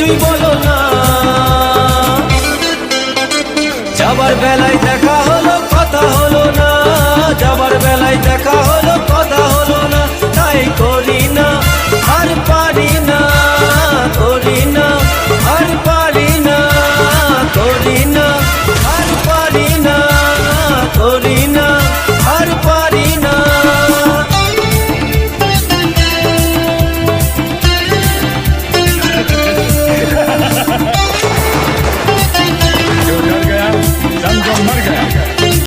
কিছুই বলো না। যাবার বেলায় দেখা হলো কথা হলো না, যাবার বেলায় দেখা হলো কথা হলো না, তাই করি না